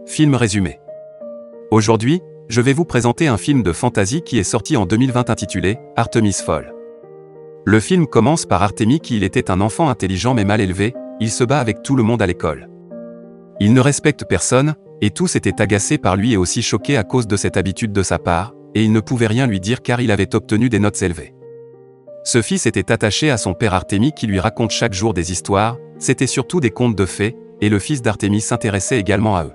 Film résumé. Aujourd'hui, je vais vous présenter un film de fantasy qui est sorti en 2020 intitulé Artemis Fowl. Le film commence par Artemis qui était un enfant intelligent mais mal élevé, il se bat avec tout le monde à l'école. Il ne respecte personne, et tous étaient agacés par lui et aussi choqués à cause de cette habitude de sa part, et ils ne pouvaient rien lui dire car il avait obtenu des notes élevées. Ce fils était attaché à son père Artemis qui lui raconte chaque jour des histoires, c'était surtout des contes de fées, et le fils d'Artemis s'intéressait également à eux.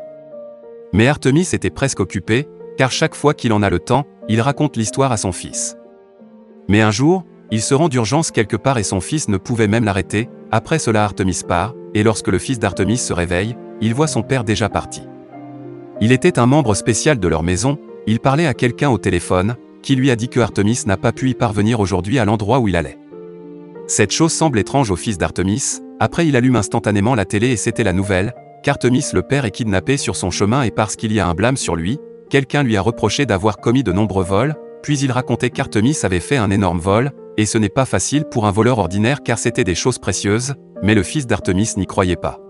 Mais Artemis était presque occupé, car chaque fois qu'il en a le temps, il raconte l'histoire à son fils. Mais un jour, il se rend d'urgence quelque part et son fils ne pouvait même l'arrêter. Après cela Artemis part, et lorsque le fils d'Artemis se réveille, il voit son père déjà parti. Il était un membre spécial de leur maison, il parlait à quelqu'un au téléphone, qui lui a dit que Artemis n'a pas pu y parvenir aujourd'hui à l'endroit où il allait. Cette chose semble étrange au fils d'Artemis, après il allume instantanément la télé et c'était la nouvelle, qu'Artemis le père est kidnappé sur son chemin et parce qu'il y a un blâme sur lui, quelqu'un lui a reproché d'avoir commis de nombreux vols, puis il racontait qu'Artemis avait fait un énorme vol, et ce n'est pas facile pour un voleur ordinaire car c'était des choses précieuses, mais le fils d'Artemis n'y croyait pas.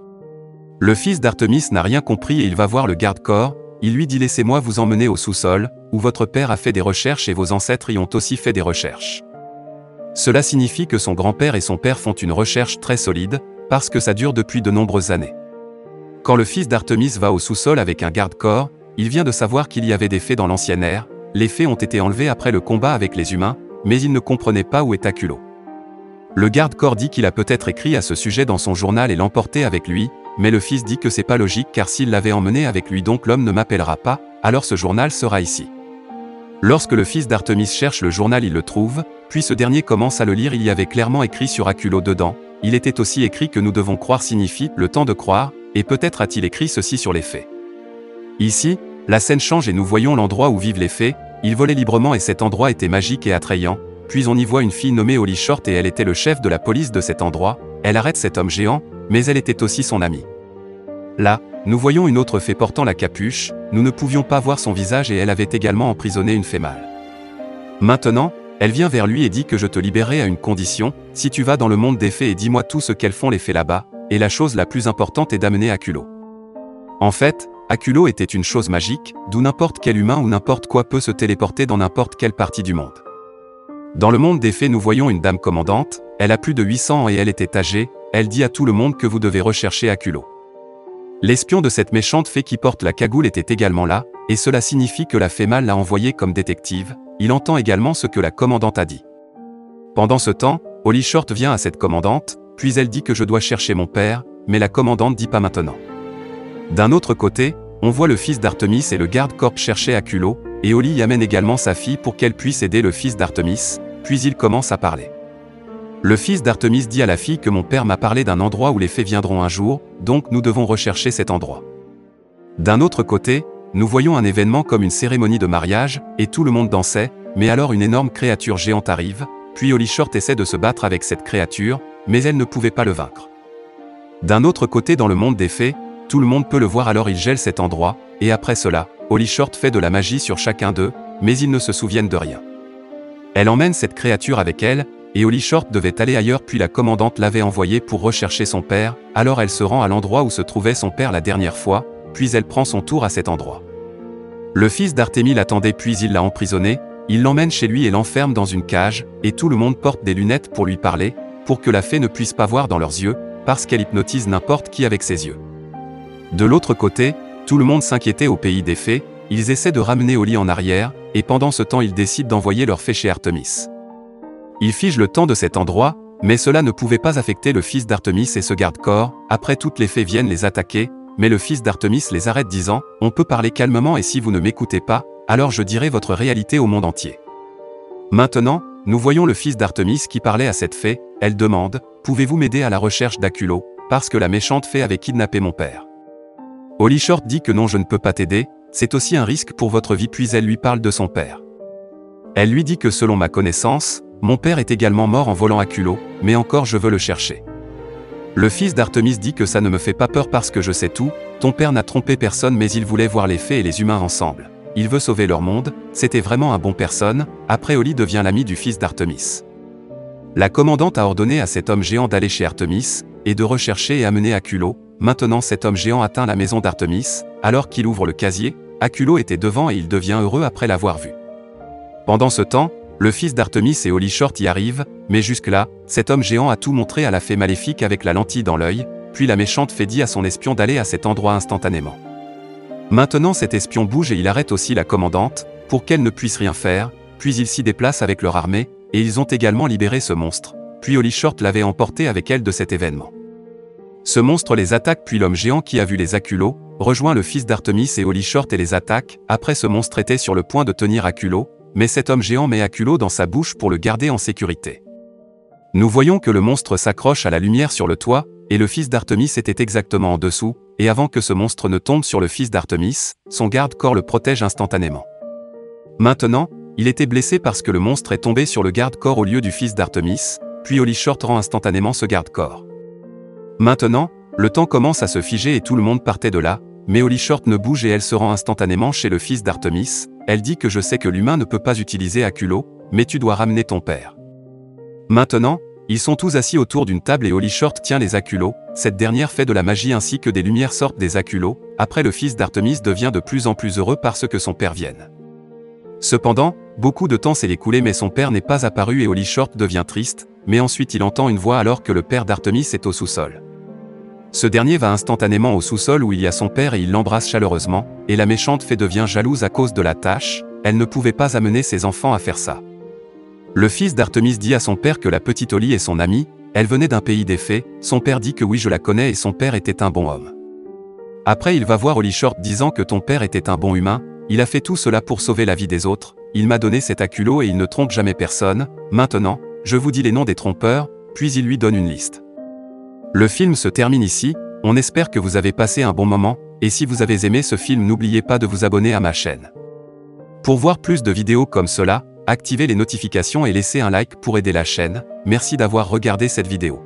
Le fils d'Artemis n'a rien compris et il va voir le garde-corps, il lui dit « Laissez-moi vous emmener au sous-sol, où votre père a fait des recherches et vos ancêtres y ont aussi fait des recherches. » Cela signifie que son grand-père et son père font une recherche très solide, parce que ça dure depuis de nombreuses années. Quand le fils d'Artemis va au sous-sol avec un garde-corps, il vient de savoir qu'il y avait des fées dans l'ancienne ère, les fées ont été enlevées après le combat avec les humains, mais il ne comprenait pas où est Aculo. Le garde-corps dit qu'il a peut-être écrit à ce sujet dans son journal et l'emporté avec lui, mais le fils dit que c'est pas logique car s'il l'avait emmené avec lui donc l'homme ne m'appellera pas, alors ce journal sera ici. Lorsque le fils d'Artemis cherche le journal il le trouve, puis ce dernier commence à le lire il y avait clairement écrit sur Aculo dedans, il était aussi écrit que nous devons croire signifie le temps de croire, et peut-être a-t-il écrit ceci sur les fées. Ici, la scène change et nous voyons l'endroit où vivent les fées, ils volaient librement et cet endroit était magique et attrayant, puis on y voit une fille nommée Holly Short et elle était le chef de la police de cet endroit, elle arrête cet homme géant, mais elle était aussi son amie. Là, nous voyons une autre fée portant la capuche, nous ne pouvions pas voir son visage et elle avait également emprisonné une fée mâle. Maintenant, elle vient vers lui et dit que je te libérerai à une condition, si tu vas dans le monde des fées et dis-moi tout ce qu'elles font les fées là-bas, et la chose la plus importante est d'amener Aculo. En fait, Aculo était une chose magique, d'où n'importe quel humain ou n'importe quoi peut se téléporter dans n'importe quelle partie du monde. Dans le monde des fées nous voyons une dame commandante, elle a plus de 800 ans et elle était âgée, elle dit à tout le monde que vous devez rechercher Aculo. L'espion de cette méchante fée qui porte la cagoule était également là, et cela signifie que la fée mâle l'a envoyé comme détective, il entend également ce que la commandante a dit. Pendant ce temps, Holly Short vient à cette commandante, puis elle dit que je dois chercher mon père, mais la commandante dit pas maintenant. D'un autre côté, on voit le fils d'Artemis et le garde-corps chercher Aculo, et Holly y amène également sa fille pour qu'elle puisse aider le fils d'Artemis, puis il commence à parler. Le fils d'Artemis dit à la fille que mon père m'a parlé d'un endroit où les fées viendront un jour, donc nous devons rechercher cet endroit. D'un autre côté, nous voyons un événement comme une cérémonie de mariage, et tout le monde dansait, mais alors une énorme créature géante arrive, puis Holly Short essaie de se battre avec cette créature, mais elle ne pouvait pas le vaincre. D'un autre côté dans le monde des fées, tout le monde peut le voir alors il gèle cet endroit, et après cela, Holly Short fait de la magie sur chacun d'eux, mais ils ne se souviennent de rien. Elle emmène cette créature avec elle, et Holly Short devait aller ailleurs puis la commandante l'avait envoyée pour rechercher son père, alors elle se rend à l'endroit où se trouvait son père la dernière fois, puis elle prend son tour à cet endroit. Le fils d'Artemis l'attendait puis il l'a emprisonné, il l'emmène chez lui et l'enferme dans une cage, et tout le monde porte des lunettes pour lui parler, pour que la fée ne puisse pas voir dans leurs yeux, parce qu'elle hypnotise n'importe qui avec ses yeux. De l'autre côté, tout le monde s'inquiétait au pays des fées, ils essaient de ramener Holly en arrière, et pendant ce temps ils décident d'envoyer leur fée chez Artemis. Ils figent le temps de cet endroit, mais cela ne pouvait pas affecter le fils d'Artemis et ce garde-corps, après toutes les fées viennent les attaquer, mais le fils d'Artemis les arrête disant « On peut parler calmement et si vous ne m'écoutez pas, alors je dirai votre réalité au monde entier. » Maintenant, nous voyons le fils d'Artemis qui parlait à cette fée, elle demande « Pouvez-vous m'aider à la recherche d'Aculo, parce que la méchante fée avait kidnappé mon père. » Holly Short dit que non je ne peux pas t'aider, c'est aussi un risque pour votre vie puis elle lui parle de son père. Elle lui dit que selon ma connaissance, mon père est également mort en volant Aculo, mais encore je veux le chercher. Le fils d'Artemis dit que ça ne me fait pas peur parce que je sais tout, ton père n'a trompé personne mais il voulait voir les fées et les humains ensemble. Il veut sauver leur monde, c'était vraiment un bon personne, après Holly devient l'ami du fils d'Artemis. La commandante a ordonné à cet homme géant d'aller chez Artemis, et de rechercher et amener Aculo. Maintenant cet homme géant atteint la maison d'Artemis, alors qu'il ouvre le casier, Aculo était devant et il devient heureux après l'avoir vu. Pendant ce temps, le fils d'Artemis et Holly Short y arrivent, mais jusque-là, cet homme géant a tout montré à la fée maléfique avec la lentille dans l'œil, puis la méchante fée dit à son espion d'aller à cet endroit instantanément. Maintenant cet espion bouge et il arrête aussi la commandante, pour qu'elle ne puisse rien faire, puis ils s'y déplacent avec leur armée, et ils ont également libéré ce monstre, puis Holly Short l'avait emporté avec elle de cet événement. Ce monstre les attaque puis l'homme géant qui a vu les Aculo, rejoint le fils d'Artemis et Holly Short et les attaque, après ce monstre était sur le point de tenir Aculo, mais cet homme géant met Aculo dans sa bouche pour le garder en sécurité. Nous voyons que le monstre s'accroche à la lumière sur le toit, et le fils d'Artemis était exactement en dessous, et avant que ce monstre ne tombe sur le fils d'Artemis, son garde-corps le protège instantanément. Maintenant, il était blessé parce que le monstre est tombé sur le garde-corps au lieu du fils d'Artemis, puis Holly Short rend instantanément ce garde-corps. Maintenant, le temps commence à se figer et tout le monde partait de là, mais Holly Short ne bouge et elle se rend instantanément chez le fils d'Artemis, elle dit que je sais que l'humain ne peut pas utiliser Aculo, mais tu dois ramener ton père. Maintenant, ils sont tous assis autour d'une table et Holly Short tient les Aculo, cette dernière fait de la magie ainsi que des lumières sortent des Aculo, après le fils d'Artemis devient de plus en plus heureux parce que son père vienne. Cependant, beaucoup de temps s'est écoulé mais son père n'est pas apparu et Holly Short devient triste, mais ensuite il entend une voix alors que le père d'Artemis est au sous-sol. Ce dernier va instantanément au sous-sol où il y a son père et il l'embrasse chaleureusement, et la méchante fée devient jalouse à cause de la tâche, elle ne pouvait pas amener ses enfants à faire ça. Le fils d'Artemis dit à son père que la petite Holly est son amie, elle venait d'un pays des fées, son père dit que oui je la connais et son père était un bon homme. Après il va voir Holly Short disant que ton père était un bon humain, il a fait tout cela pour sauver la vie des autres, il m'a donné cet Aculo et il ne trompe jamais personne, maintenant, je vous dis les noms des trompeurs, puis il lui donne une liste. Le film se termine ici, on espère que vous avez passé un bon moment, et si vous avez aimé ce film n'oubliez pas de vous abonner à ma chaîne. Pour voir plus de vidéos comme cela, activez les notifications et laissez un like pour aider la chaîne, merci d'avoir regardé cette vidéo.